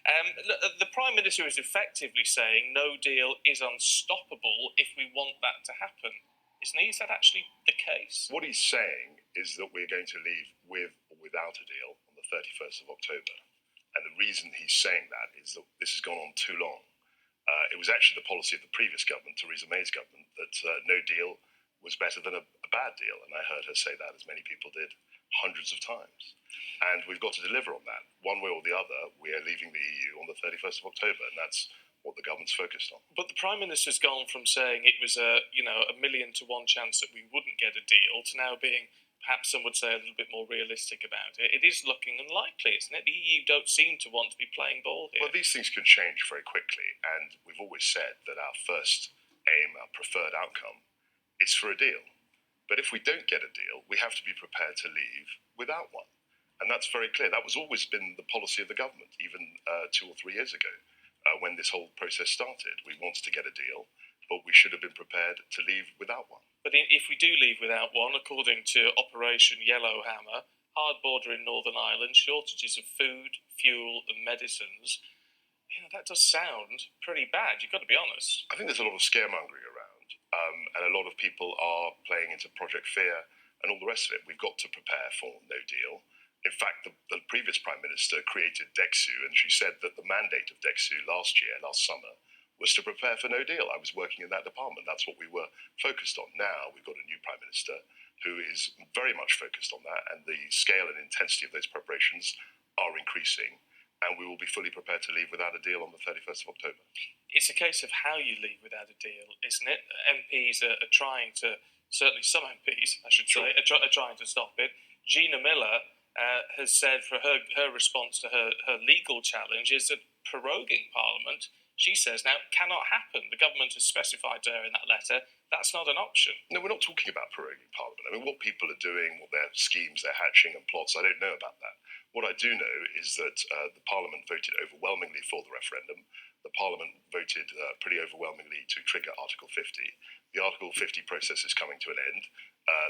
The Prime Minister is effectively saying no deal is unstoppable if we want that to happen. Isn't he? Is that actually the case? What he's saying is that we're going to leave with or without a deal on the 31st of October. And the reason he's saying that is that this has gone on too long. It was actually the policy of the previous government, Theresa May's government, that no deal was better than a bad deal. And I heard her say that, as many people did, hundreds of times. And we've got to deliver on that. One way or the other, we are leaving the EU on the 31st of October, and that's what the government's focused on. But the Prime Minister's gone from saying it was a 1,000,000 to 1 chance that we wouldn't get a deal to now being, perhaps some would say, a little bit more realistic about it. It is looking unlikely, isn't it? The EU don't seem to want to be playing ball here. Well, these things can change very quickly, and we've always said that our first aim, our preferred outcome, is for a deal. But if we don't get a deal, we have to be prepared to leave without one. And that's very clear. That was always been the policy of the government, even 2 or 3 years ago, when this whole process started. We wanted to get a deal, but we should have been prepared to leave without one. But if we do leave without one, according to Operation Yellowhammer, hard border in Northern Ireland, shortages of food, fuel and medicines, that does sound pretty bad. You've got to be honest. I think there's a lot of scaremongering around, and a lot of people are playing into Project Fear and all the rest of it. We've got to prepare for no deal. In fact, the previous Prime Minister created DEXU, and she said that the mandate of DEXU last summer, was to prepare for no deal. I was working in that department. That's what we were focused on. Now we've got a new Prime Minister who is very much focused on that, and the scale and intensity of those preparations are increasing, and we will be fully prepared to leave without a deal on the 31st of October. It's a case of how you leave without a deal, isn't it? MPs are trying to, certainly some MPs, I should say, are trying to stop it. Gina Miller has said for her response to her legal challenge is that proroguing Parliament, she says now, cannot happen. The government has specified to her in that letter that's not an option. No, we're not talking about proroguing Parliament. I mean, what people are doing, what their schemes, their hatching and plots, I don't know about that. What I do know is that the Parliament voted overwhelmingly for the referendum. The Parliament voted pretty overwhelmingly to trigger Article 50. The Article 50 process is coming to an end.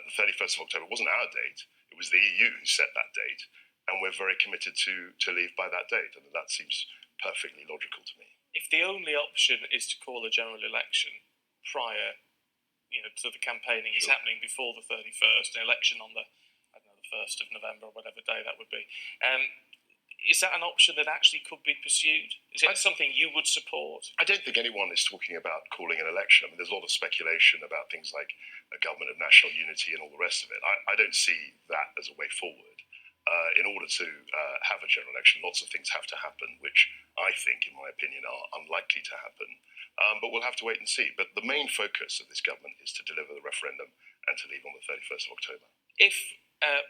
The 31st of October wasn't our date. It was the EU who set that date. And we're very committed to leave by that date. And that seems perfectly logical to me. If the only option is to call a general election prior to the campaigning is happening before the 31st, an election on the 1st of November or whatever day that would be, is that an option that actually could be pursued? Is it something you would support? I don't think anyone is talking about calling an election. I mean, there's a lot of speculation about things like a government of national unity and all the rest of it. I don't see that as a way forward. In order to have a general election, lots of things have to happen, which I think, in my opinion, are unlikely to happen. But we'll have to wait and see. But the main focus of this government is to deliver the referendum and to leave on the 31st of October. If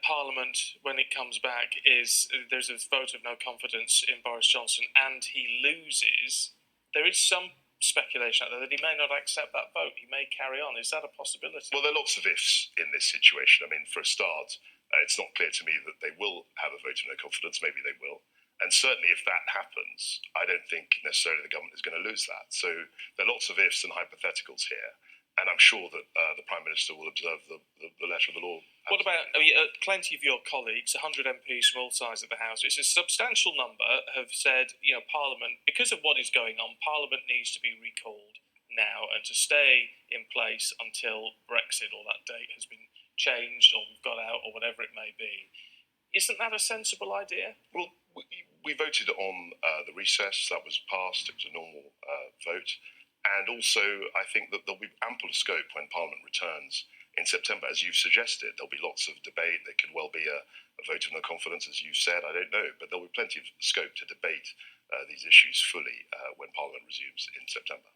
Parliament, when it comes back, there's a vote of no confidence in Boris Johnson and he loses, there is some speculation out there that he may not accept that vote. He may carry on. Is that a possibility? Well, there are lots of ifs in this situation. I mean, for a start, it's not clear to me that they will have a vote of no confidence. Maybe they will. And certainly if that happens, I don't think necessarily the government is going to lose that. So there are lots of ifs and hypotheticals here. And I'm sure that the Prime Minister will observe the letter of the law. What about plenty of your colleagues, 100 MPs from all sides of the House, it's a substantial number, have said, Parliament, because of what is going on, Parliament needs to be recalled now and to stay in place until Brexit or that date has been changed or we've got out or whatever it may be. Isn't that a sensible idea? Well, we voted on the recess. That was passed. It was a normal vote. And also, I think that there'll be ample scope when Parliament returns in September. As you've suggested, there'll be lots of debate. There could well be a vote of no confidence, as you've said. I don't know. But there'll be plenty of scope to debate these issues fully when Parliament resumes in September.